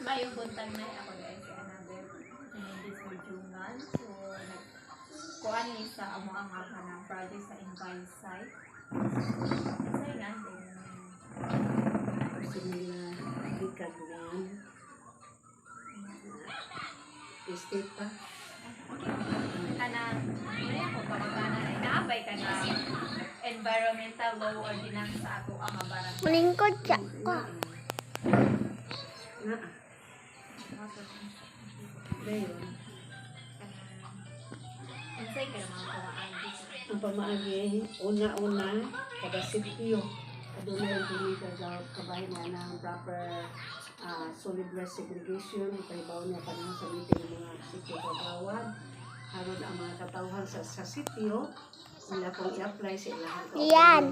Mayong buntag na ako guys another this jungal. So kuan ni sa amo ang nga ng project sa Invite site. Kasi nga din Kasi nila ikag na yan. Estate pa. kanang muna ako kamagana na inaabay ka na environmental law ordinance sa ato ang barangay. Malingkod siya ka. Na. Dayon. Unsay ka naman kumaagi. Ang pamaagi, una-una, kada sitio. Adunay ang pinigagaw kabahin na ng proper solid waste segregation. Ipaibaw niya pa naman sa meeting ng mga sitio kagawad. Haron ang mga katawhan sa sitio, nila pong i-apply sa ilahang Yan.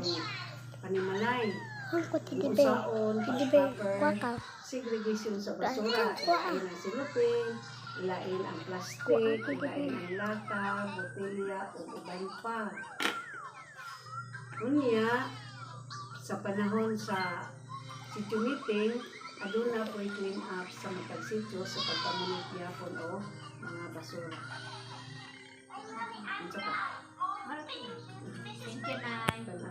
panimalay. Ang kuti di Kung ba? saon, Di ba? proper Waka. segregation sa basura. Ilain ang silupin, ilain ang plastic, ilain ang lata, botelya, o iban pa. Unya, sa panahon sa sitio meeting, aduna po i-clean up sa matag sitio sa pagpamunit yapon o mga basura. Ano sa pa? Thank you, Nay.